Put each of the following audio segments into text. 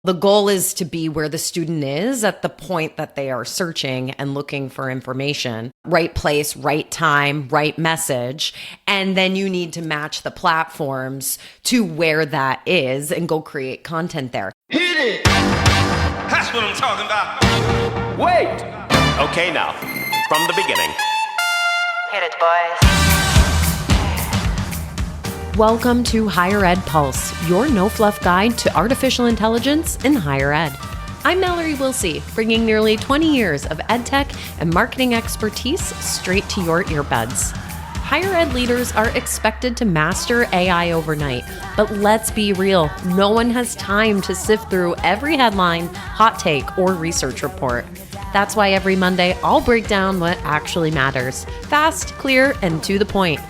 The goal is to be where the student is at the point that they are searching and looking for information. Right place, right time, right message. And then you need to match the platforms to where that is and go create content there. Hit it! That's what I'm talking about. Wait! Okay, now, from the beginning. Hit it, boys. Welcome to Higher Ed Pulse, your no-fluff guide to artificial intelligence in higher ed. I'm Mallory Willsea, bringing nearly 20 years of edtech and marketing expertise straight to your earbuds. Higher ed leaders are expected to master AI overnight, but let's be real, no one has time to sift through every headline, hot take, or research report. That's why every Monday I'll break down what actually matters, fast, clear, and to the point.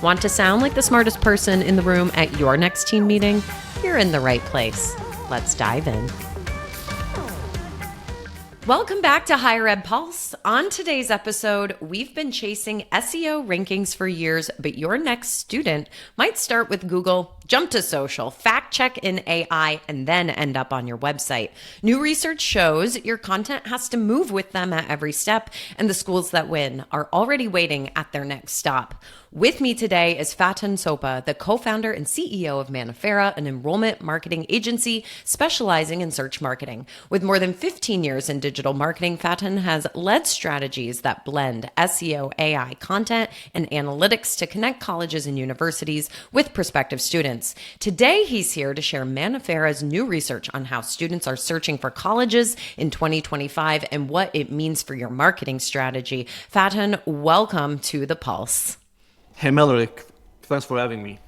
Want to sound like the smartest person in the room at your next team meeting? You're in the right place. Let's dive in. Welcome back to Higher Ed Pulse. On today's episode, we've been chasing SEO rankings for years, but your next student might start with Google, jump to social, fact check in AI, and then end up on your website. New research shows your content has to move with them at every step, and the schools that win are already waiting at their next stop. With me today is Faton Sopa, the co-founder and CEO of Manaferra, an enrollment marketing agency specializing in search marketing. With more than 15 years in digital marketing, Faton has led strategies that blend SEO, AI content, and analytics to connect colleges and universities with prospective students. Today, he's here to share Manaferra's new research on how students are searching for colleges in 2025 and what it means for your marketing strategy. Faton, welcome to the Pulse. Hey, Mallory, thanks for having me.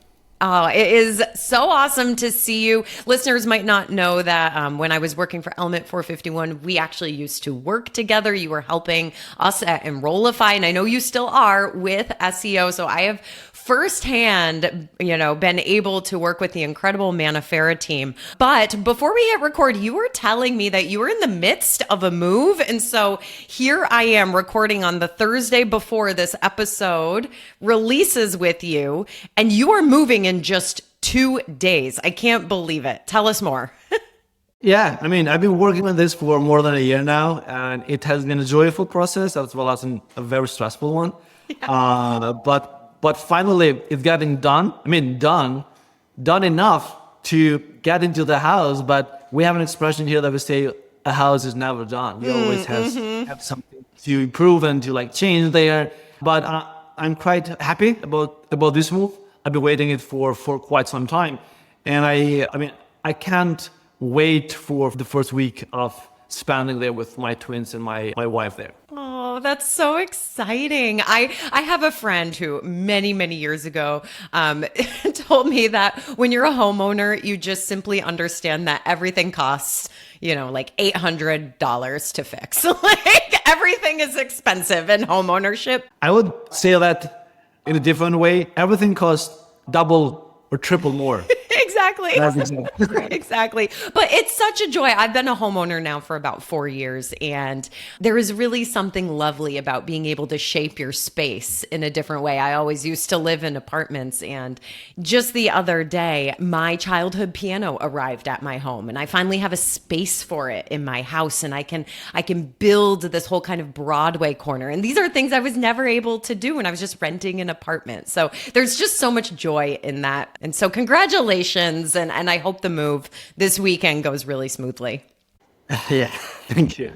Oh, it is so awesome to see you. Listeners might not know that when I was working for Element 451, we actually used to work together. You were helping us at Enrollify, and I know you still are with SEO. So I have firsthand, been able to work with the incredible Manaferra team. But before we hit record, you were telling me that you were in the midst of a move. And so here I am recording on the Thursday before this episode releases with you, and you are moving in just 2 days. I can't believe it. Tell us more. Yeah, I've been working on this for more than a year now, and it has been a joyful process as well as a very stressful one. Yeah. But finally, it's getting done. Done enough to get into the house. But we have an expression here that we say a house is never done. You always have something to improve and to change there. But I'm quite happy about this move. I've been waiting it for quite some time, and I can't wait for the first week of spending there with my twins and my wife there. Oh, that's so exciting. I have a friend who many, many years ago told me that when you're a homeowner, you just simply understand that everything costs, like $800 to fix. Everything is expensive in homeownership. I would say that in a different way. Everything costs double or triple more. Exactly. But it's such a joy. I've been a homeowner now for about 4 years, and there is really something lovely about being able to shape your space in a different way. I always used to live in apartments, and just the other day, my childhood piano arrived at my home, and I finally have a space for it in my house, and I can build this whole kind of Broadway corner. And these are things I was never able to do when I was just renting an apartment. So there's just so much joy in that. And so congratulations. And I hope the move this weekend goes really smoothly. Yeah, thank you.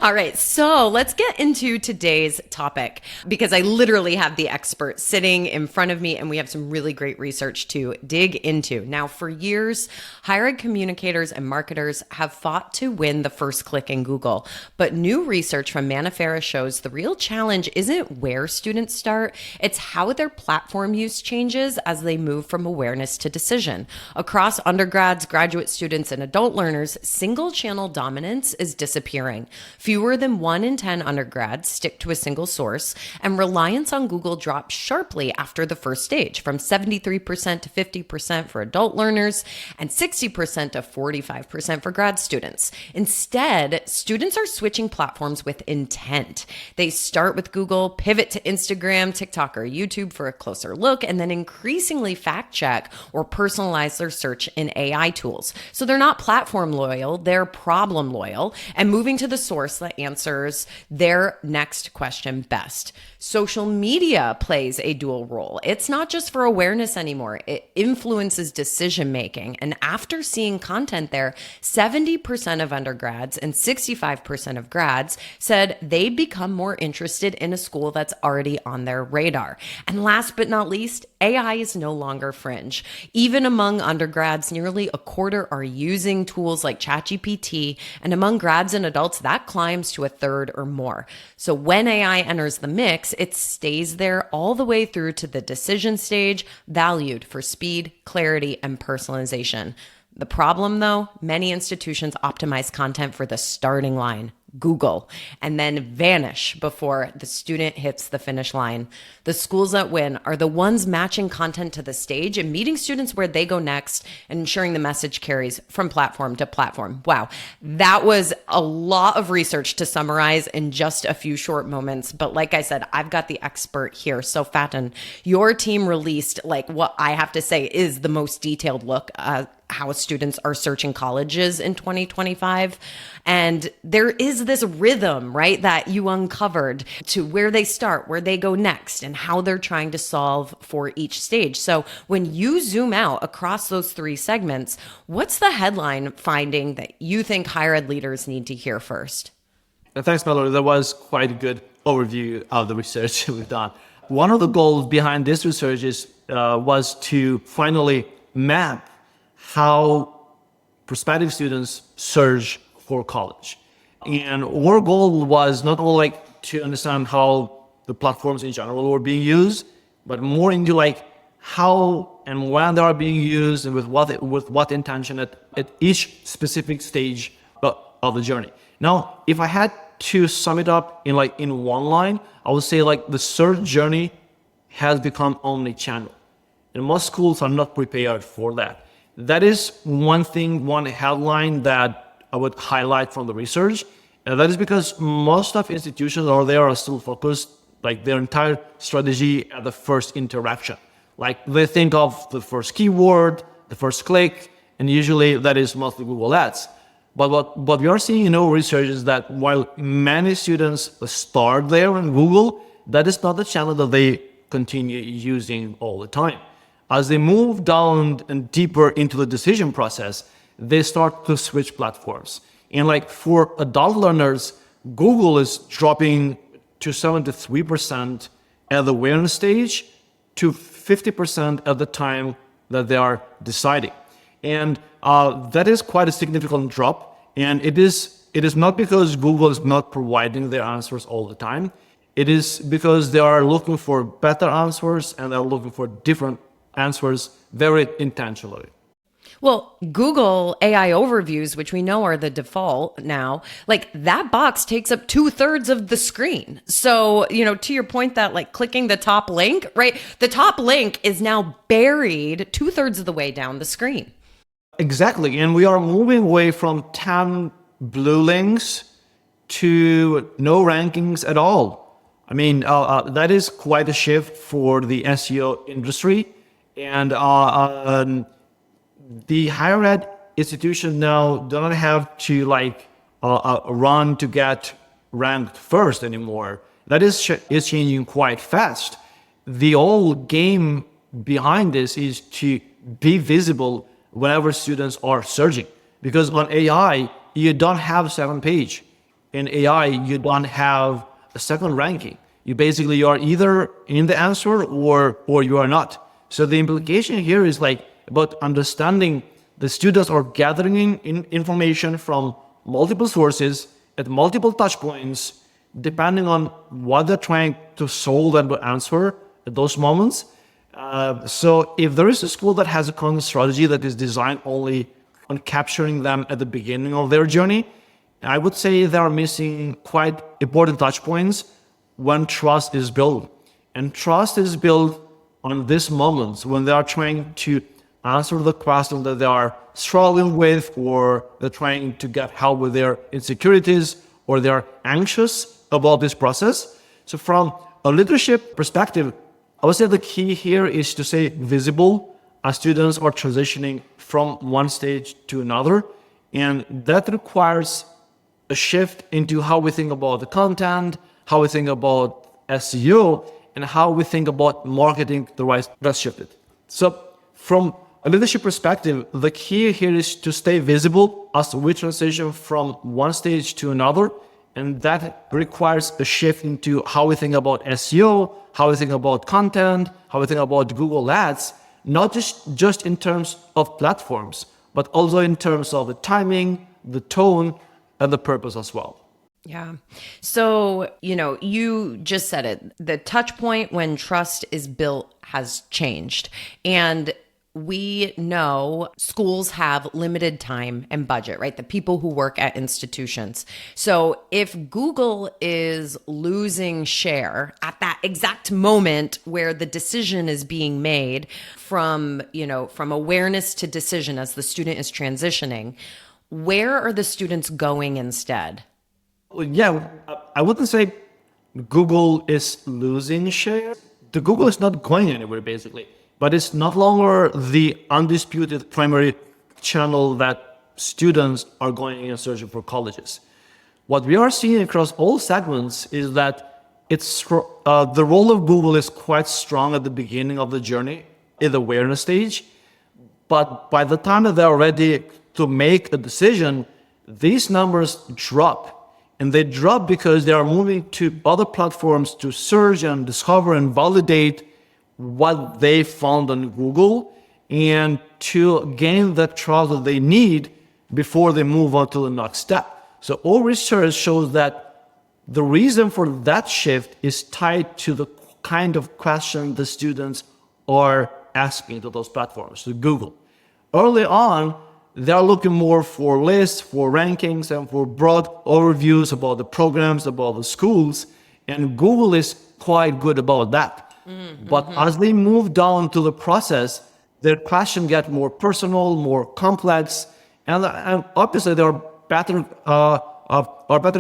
All right, so let's get into today's topic, because I literally have the expert sitting in front of me, and we have some really great research to dig into. Now, for years, higher ed communicators and marketers have fought to win the first click in Google. But new research from Manaferra shows the real challenge isn't where students start, it's how their platform use changes as they move from awareness to decision. Across undergrads, graduate students, and adult learners, single channel dominance is disappearing. Fewer than 1 in 10 undergrads stick to a single source, and reliance on Google drops sharply after the first stage, from 73% to 50% for adult learners and 60% to 45% for grad students. Instead, students are switching platforms with intent. They start with Google, pivot to Instagram, TikTok, or YouTube for a closer look, and then increasingly fact check or personalize their search in AI tools. So they're not platform loyal, they're problem loyal, and moving to the source that answers their next question best. Social media plays a dual role. It's not just for awareness anymore, it influences decision making. And after seeing content there, 70% of undergrads and 65% of grads said they become more interested in a school that's already on their radar. And last but not least, AI is no longer fringe. Even among undergrads, nearly a quarter are using tools like ChatGPT, and among grads and adults, that climbs to a third or more. So when AI enters the mix, it stays there all the way through to the decision stage, valued for speed, clarity, and personalization. The problem, though, many institutions optimize content for the starting line, Google, and then vanish before the student hits the finish line. The schools that win are the ones matching content to the stage and meeting students where they go next and ensuring the message carries from platform to platform. Wow, that was a lot of research to summarize in just a few short moments. But like I said, I've got the expert here. So Faton, your team released what I have to say is the most detailed look how students are searching colleges in 2025. And there is this rhythm, right, that you uncovered to where they start, where they go next, and how they're trying to solve for each stage. So when you zoom out across those three segments, what's the headline finding that you think higher ed leaders need to hear first? Thanks, Mallory. That was quite a good overview of the research we've done. One of the goals behind this research was to finally map how prospective students search for college. And our goal was not only to understand how the platforms in general were being used, but more into how and when they are being used and with what intention at each specific stage of the journey. Now, if I had to sum it up in one line, I would say the search journey has become omnichannel. And most schools are not prepared for that. That is one headline that I would highlight from the research. And that is because most of institutions are still focused, their entire strategy at the first interaction. They think of the first keyword, the first click, and usually that is mostly Google Ads. But what we are seeing in our research is that while many students start there in Google, that is not the channel that they continue using all the time. As they move down and deeper into the decision process, they start to switch platforms. And for adult learners, Google is dropping to 73% at the awareness stage to 50% at the time that they are deciding. And that is quite a significant drop. And it is not because Google is not providing their answers all the time. It is because they are looking for better answers and they're looking for different answers very intentionally. Well, Google AI overviews, which we know are the default now, that box takes up 2/3 of the screen. So, to your point that clicking the top link, right? The top link is now buried 2/3 of the way down the screen. Exactly. And we are moving away from 10 blue links to no rankings at all. I mean, that is quite a shift for the SEO industry. And the higher ed institutions now do not have to run to get ranked first anymore. That is changing quite fast. The whole game behind this is to be visible whenever students are searching. Because on AI, you don't have a second page. In AI, you don't have a second ranking. You are either in the answer or you are not. So the implication here is about understanding the students are gathering information from multiple sources at multiple touch points, depending on what they're trying to solve and answer at those moments. So if there is a school that has a content strategy that is designed only on capturing them at the beginning of their journey, I would say they are missing quite important touch points when trust is built. And trust is built on these moments when they are trying to answer the question that they are struggling with, or they're trying to get help with their insecurities, or they're anxious about this process. So from a leadership perspective, I would say the key here is to stay visible as students are transitioning from one stage to another. And that requires a shift into how we think about the content, how we think about SEO, and how we think about marketing. The right that's shifted. So from a leadership perspective, the key here is to stay visible as we transition from one stage to another. And that requires a shift into how we think about SEO, how we think about content, how we think about Google Ads, not just in terms of platforms, but also in terms of the timing, the tone, and the purpose as well. Yeah. So, you just said it. The touch point when trust is built has changed. And we know schools have limited time and budget, right? The people who work at institutions. So if Google is losing share at that exact moment where the decision is being made from awareness to decision as the student is transitioning, where are the students going instead? Well, yeah, I wouldn't say Google is losing share. The Google is not going anywhere, basically. But it's no longer the undisputed primary channel that students are going and searching for colleges. What we are seeing across all segments is that the role of Google is quite strong at the beginning of the journey, in the awareness stage. But by the time that they're ready to make a decision, these numbers drop. And they drop because they are moving to other platforms to search and discover and validate what they found on Google, and to gain the trust that they need before they move on to the next step. So all research shows that the reason for that shift is tied to the kind of question the students are asking to those platforms, to Google. Early on, they're looking more for lists, for rankings, and for broad overviews about the programs, about the schools, and Google is quite good about that. But as they move down to the process, their question get more personal, more complex, and obviously there are better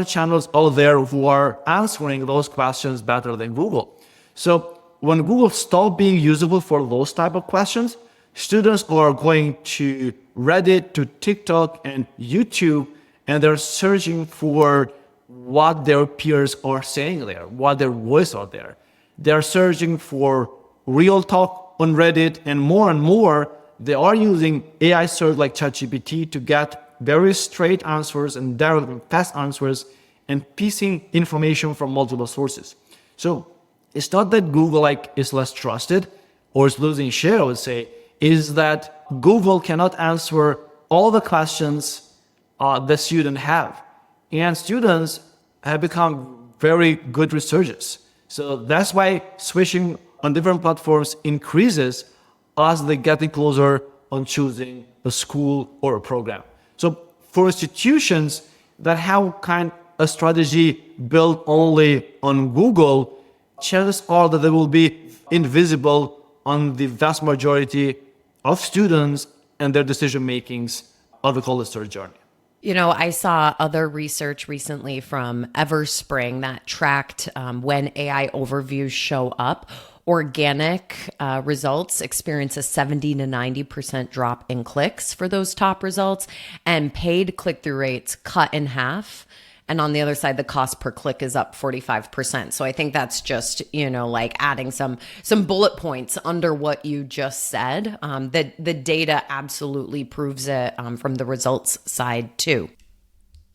channels out there who are answering those questions better than Google. So when Google stops being usable for those type of questions, students are going to Reddit, to TikTok, and YouTube, and they're searching for what their peers are saying there, what their voice are there. They're searching for real talk on Reddit, and more, they are using AI search like ChatGPT to get very straight answers and direct and fast answers, and piecing information from multiple sources. So it's not that Google is less trusted or is losing share, I would say, is that Google cannot answer all the questions the students have. And students have become very good researchers. So that's why switching on different platforms increases as they get closer on choosing a school or a program. So for institutions that have a strategy built only on Google, chances are that they will be invisible on the vast majority of students and their decision makings of the college search journey. I saw other research recently from Everspring that tracked when AI overviews show up, organic results experience a 70 to 90% drop in clicks for those top results, and paid click-through rates cut in half. And on the other side, the cost per click is up 45%. So I think that's just, adding some bullet points under what you just said. The data absolutely proves it from the results side too.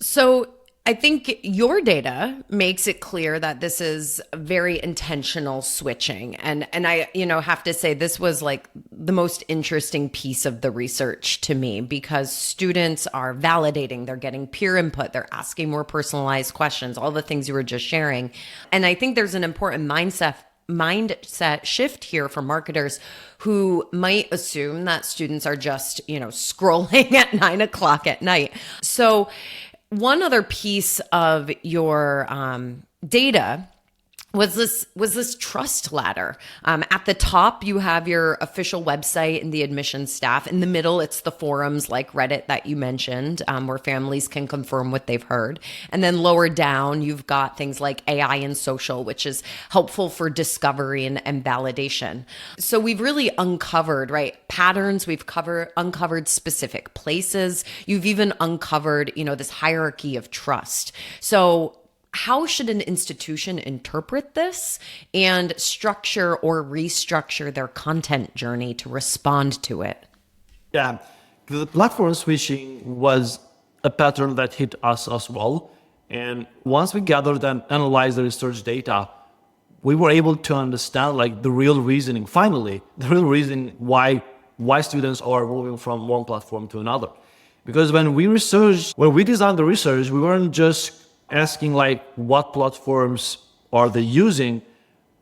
So I think your data makes it clear that this is very intentional switching. And I, have to say this was the most interesting piece of the research to me, because students are validating, they're getting peer input, they're asking more personalized questions, all the things you were just sharing. And I think there's an important mindset shift here for marketers who might assume that students are just, scrolling at 9 o'clock at night. So One other piece of your data was this trust ladder. At the top, you have your official website and the admissions staff. In the middle, it's the forums like Reddit that you mentioned, where families can confirm what they've heard. And then lower down, you've got things like AI and social, which is helpful for discovery and validation. So we've really uncovered, right, patterns. We've uncovered specific places. You've even uncovered, this hierarchy of trust. So how should an institution interpret this and structure or restructure their content journey to respond to it? Yeah, the platform switching was a pattern that hit us as well. And once we gathered and analyzed the research data, we were able to understand the real reasoning, finally, the real reason why students are moving from one platform to another. Because when we designed the research, we weren't just asking what platforms are they using.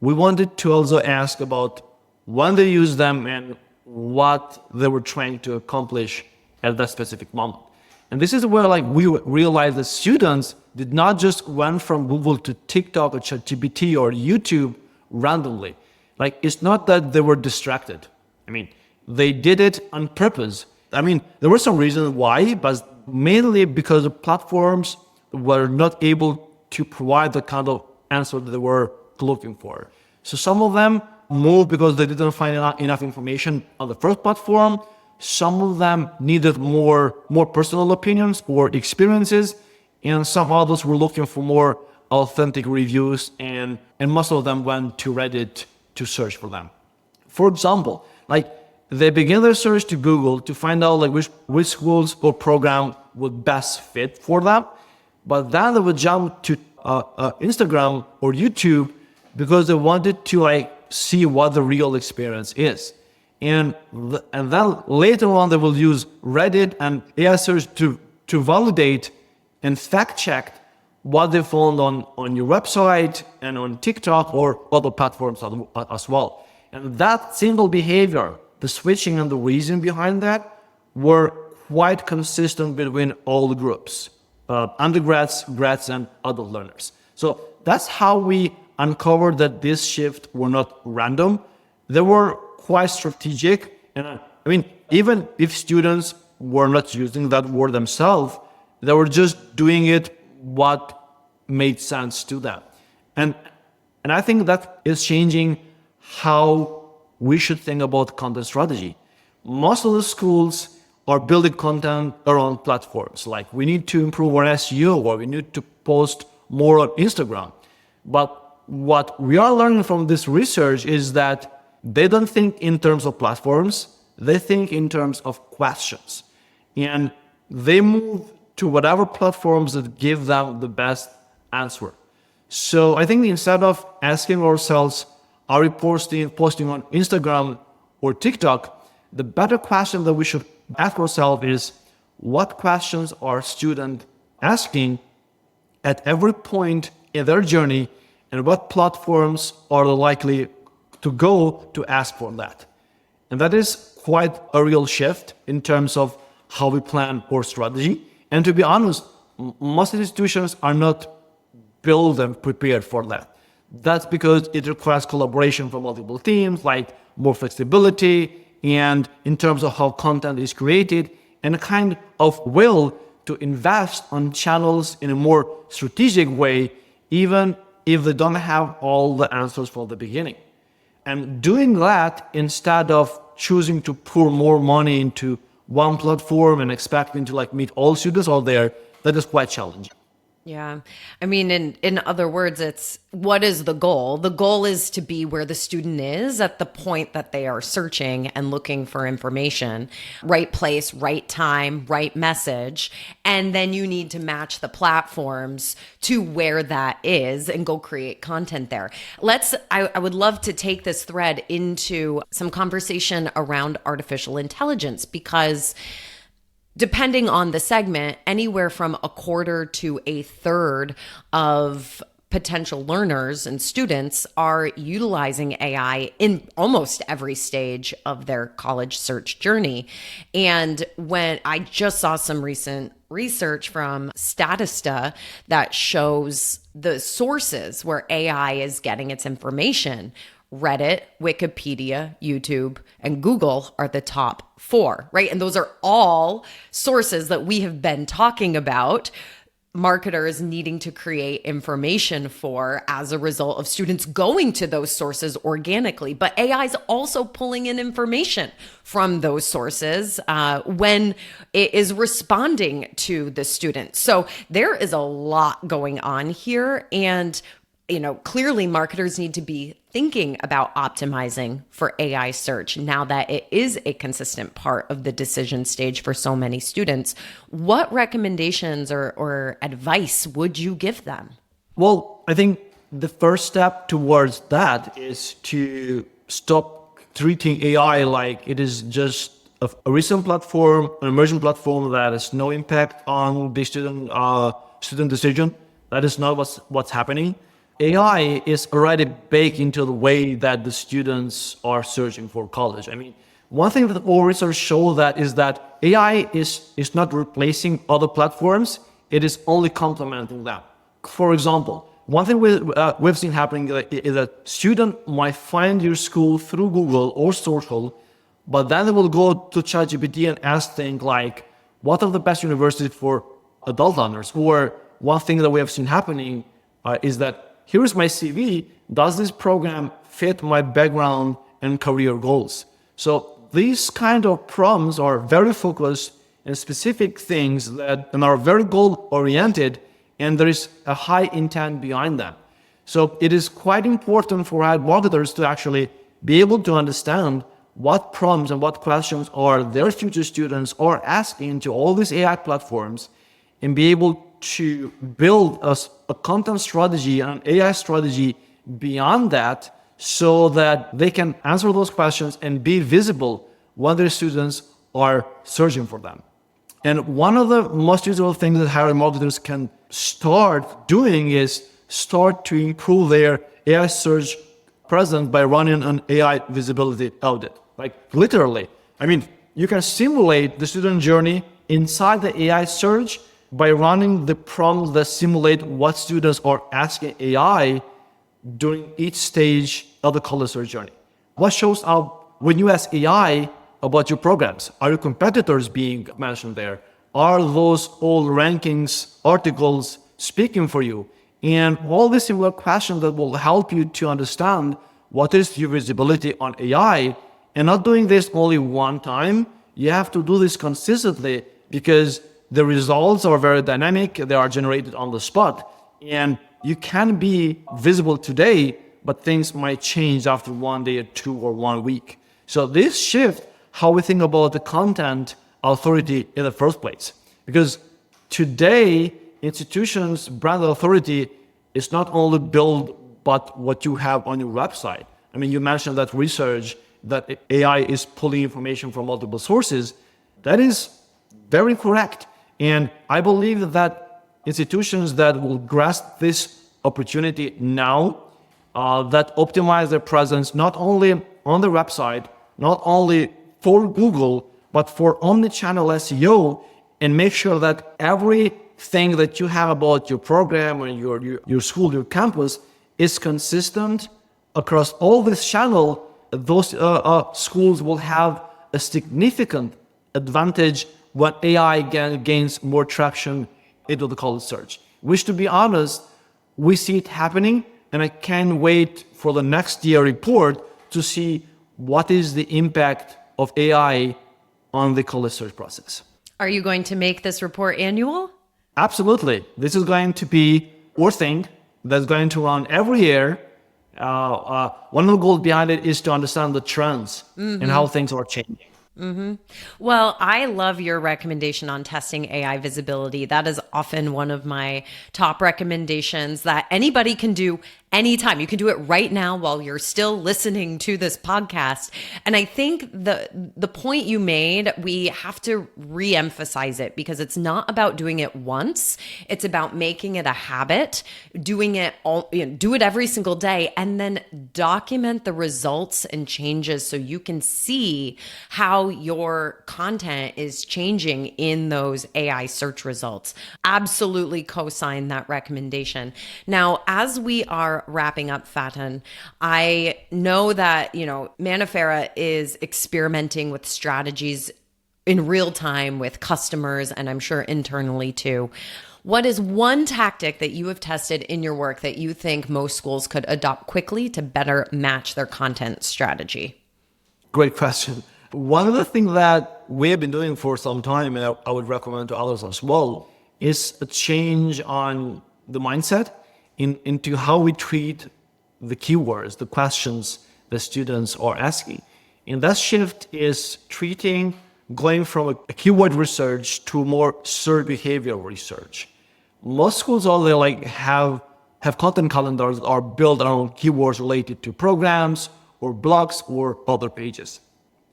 We wanted to also ask about when they use them and what they were trying to accomplish at that specific moment. And this is where we realized that students did not just went from Google to TikTok or ChatGPT or YouTube randomly. It's not that they were distracted. They did it on purpose. There were some reasons why, but mainly because the platforms were not able to provide the kind of answer that they were looking for. So some of them moved because they didn't find enough information on the first platform. Some of them needed more personal opinions or experiences, and some others were looking for more authentic reviews, and most of them went to Reddit to search for them. For example, they began their search to Google to find out which schools or program would best fit for them. But then they would jump to Instagram or YouTube because they wanted to see what the real experience is. And then later on they will use Reddit and AI search to validate and fact check what they found on your website and on TikTok or other platforms as well. And that single behavior, the switching and the reason behind that, were quite consistent between all the groups. Undergrads, grads, and adult learners. So that's how we uncovered that this shift were not random. They were quite strategic. And even if students were not using that word themselves, they were just doing it what made sense to them. And I think that is changing how we should think about content strategy. Most of the schools are building content around platforms. We need to improve our SEO, or we need to post more on Instagram. But what we are learning from this research is that they don't think in terms of platforms, they think in terms of questions. And they move to whatever platforms that give them the best answer. So I think instead of asking ourselves, are we posting on Instagram or TikTok, the better question that we should ask ourselves is, what questions are students asking at every point in their journey, and what platforms are likely to go to ask for that? And that is quite a real shift in terms of how we plan our strategy. And to be honest, most institutions are not built and prepared for that. That's because it requires collaboration from multiple teams, more flexibility, and in terms of how content is created, and a kind of will to invest on channels in a more strategic way, even if they don't have all the answers from the beginning. And doing that instead of choosing to pour more money into one platform and expecting to meet all students out there, that is quite challenging. Yeah. In other words, it's what is the goal? The goal is to be where the student is at the point that they are searching and looking for information. Right place, right time, right message. And then you need to match the platforms to where that is and go create content there. I would love to take this thread into some conversation around artificial intelligence, because depending on the segment, anywhere from a quarter to a third of potential learners and students are utilizing AI in almost every stage of their college search journey. And when I just saw some recent research from Statista that shows the sources where AI is getting its information. Reddit, Wikipedia, YouTube, and Google are the top 4, right? And those are all sources that we have been talking about marketers needing to create information for as a result of students going to those sources organically. But AI is also pulling in information from those sources when it is responding to the student. So there is a lot going on here. And clearly marketers need to be thinking about optimizing for AI search now that it is a consistent part of the decision stage for so many students. What recommendations or advice would you give them? Well, I think the first step towards that is to stop treating AI like it is just a recent platform, an emerging platform that has no impact on the student decision. That is not what's happening. AI is already baked into the way that the students are searching for college. I mean, one thing that all research show that is that AI is not replacing other platforms, it is only complementing them. For example, one thing we've seen happening is that student might find your school through Google or social, but then they will go to ChatGPT and ask things like, what are the best universities for adult learners? Or one thing that we have seen happening is that here's my CV. Does this program fit my background and career goals? So these kind of prompts are very focused on specific things that are very goal oriented, and there is a high intent behind them. So it is quite important for ad marketers to actually be able to understand what prompts and what questions are their future students are asking to all these AI platforms, and be able to build a content strategy and AI strategy beyond that, so that they can answer those questions and be visible when their students are searching for them. And one of the most useful things that hiring marketers can start doing is start to improve their AI search presence by running an AI visibility audit. Like literally, I mean, you can simulate the student journey inside the AI search by running the prompts that simulate what students are asking AI during each stage of the college search journey. What shows up when you ask AI about your programs? Are your competitors being mentioned there? Are those old rankings, articles speaking for you? And all these similar questions that will help you to understand what is your visibility on AI. And not doing this only one time, you have to do this consistently, because the results are very dynamic. They are generated on the spot. And you can be visible today, but things might change after 1 day or 2 or 1 week. So this shift how we think about the content authority in the first place. Because today, institutions' brand authority is not only built but what you have on your website. I mean, you mentioned that research that AI is pulling information from multiple sources. That is very correct. And I believe that institutions that will grasp this opportunity now, that optimize their presence not only on the website, not only for Google, but for omnichannel SEO, and make sure that everything that you have about your program or your school, your campus is consistent across all this channel. Those schools will have a significant advantage when AI gains more traction into the college search. Which, to be honest, we see it happening, and I can't wait for the next year report to see what is the impact of AI on the college search process. Are you going to make this report annual? Absolutely. This is going to be our thing that's going to run every year. One of the goals behind it is to understand the trends and how things are changing. Well, I love your recommendation on testing AI visibility. That is often one of my top recommendations that anybody can do anytime. You can do it right now while you're still listening to this podcast. And I think the point you made, we have to re-emphasize it because it's not about doing it once. It's about making it a habit, doing it do it every single day, and then document the results and changes so you can see how your content is changing in those AI search results. Absolutely co-sign that recommendation. Now, as we are wrapping up, Faton, I know that, Manaferra is experimenting with strategies in real time with customers, and I'm sure internally too. What is one tactic that you have tested in your work that you think most schools could adopt quickly to better match their content strategy? Great question. One of the things that we have been doing for some time, and I would recommend to others as well, is a change on the mindset into how we treat the keywords, the questions the students are asking. And that shift is going from a keyword research to more search behavior research. Most schools already have content calendars that are built around keywords related to programs or blogs or other pages.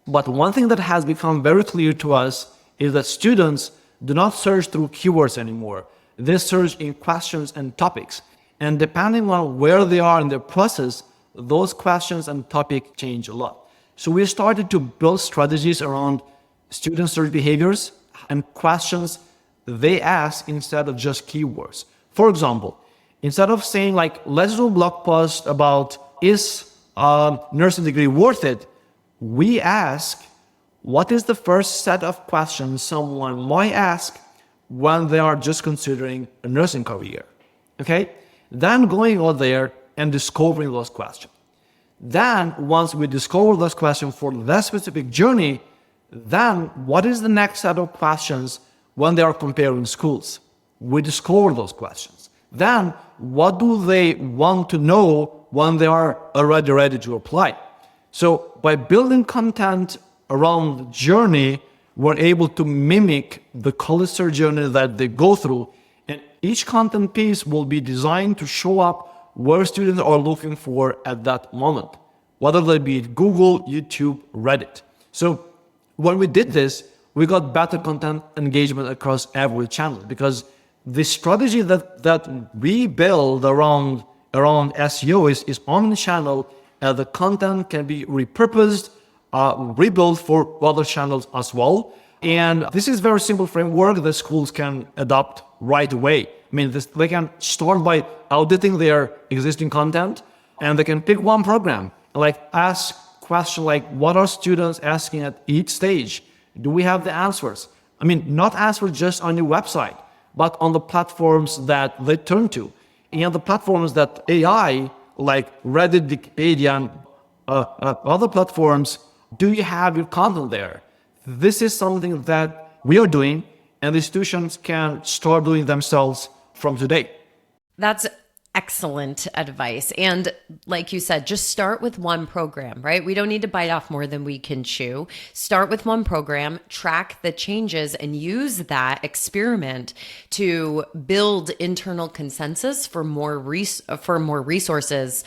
But one thing that has become very clear to us is that students do not search through keywords anymore. They search in questions and topics. And depending on where they are in their process, those questions and topics change a lot. So we started to build strategies around student search behaviors and questions they ask instead of just keywords. For example, instead of saying let's do a blog post about is a nursing degree worth it, we ask, what is the first set of questions someone might ask when they are just considering a nursing career? Okay? Then going out there and discovering those questions. Then once we discover those questions for that specific journey, then what is the next set of questions when they are comparing schools? We discover those questions. Then what do they want to know when they are already ready to apply? So by building content around the journey, we're able to mimic the college search journey that they go through. And each content piece will be designed to show up where students are looking for at that moment, whether they be Google, YouTube, Reddit. So when we did this, we got better content engagement across every channel because the strategy that we build around SEO is omnichannel, and the content can be repurposed, rebuilt for other channels as well. And this is very simple framework that schools can adopt right away. I mean, they can start by auditing their existing content, and they can pick one program, ask questions like, what are students asking at each stage? Do we have the answers? I mean, not answers just on your website, but on the platforms that they turn to. And the platforms that AI, like Reddit, Wikipedia, and other platforms, do you have your content there? This is something that we are doing, and the institutions can start doing themselves from today. That's excellent advice. And like you said, just start with one program, right? We don't need to bite off more than we can chew. Start with one program, track the changes, and use that experiment to build internal consensus for more resources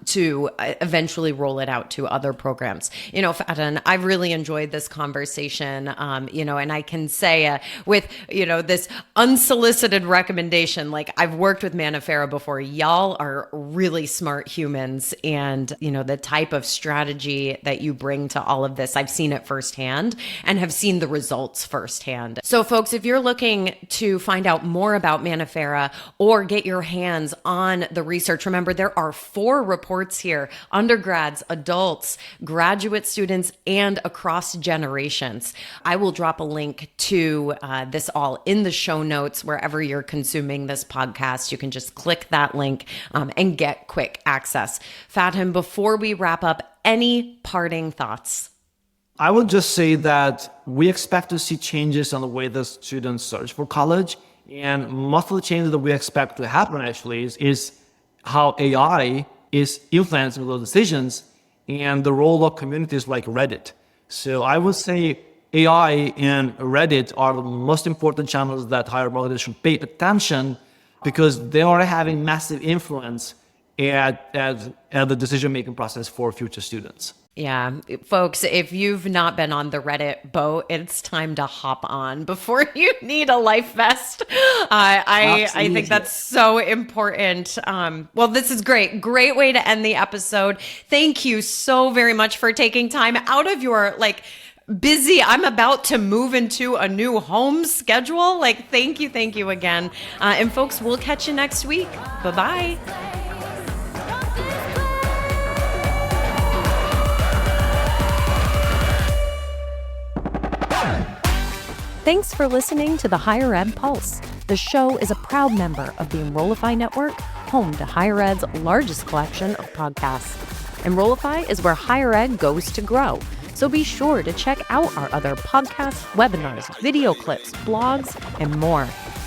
to eventually roll it out to other programs. Faton, I've really enjoyed this conversation, and I can say with, this unsolicited recommendation, I've worked with Manaferra before. Y'all are really smart humans, and the type of strategy that you bring to all of this, I've seen it firsthand and have seen the results firsthand. So folks, if you're looking to find out more about Manaferra or get your hands on the research, remember there are 4 reports here: undergrads, adults, graduate students, and across generations. I will drop a link to this all in the show notes wherever you're consuming this podcast. You can just click that link and get quick access. Faton, before we wrap up, any parting thoughts? I would just say that we expect to see changes on the way the students search for college. And most of the changes that we expect to happen actually is how AI is influencing those decisions and the role of communities like Reddit. So I would say AI and Reddit are the most important channels that higher education should pay attention, because they are having massive influence at the decision-making process for future students. Yeah, folks, if you've not been on the Reddit boat, it's time to hop on before you need a life vest. I think that's so important. Well, this is great. Great way to end the episode. Thank you so very much for taking time out of your busy, I'm about to move into a new home schedule. Thank you again. And folks, we'll catch you next week. Bye-bye. Thanks for listening to the Higher Ed Pulse. The show is a proud member of the Enrollify Network, home to Higher Ed's largest collection of podcasts. Enrollify is where higher ed goes to grow. So be sure to check out our other podcasts, webinars, video clips, blogs, and more.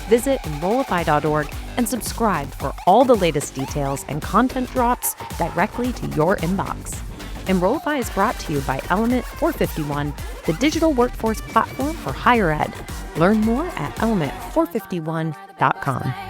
Visit Enrollify.org and subscribe for all the latest details and content drops directly to your inbox. Enrollify is brought to you by Element 451, the digital workforce platform for higher ed. Learn more at element451.com.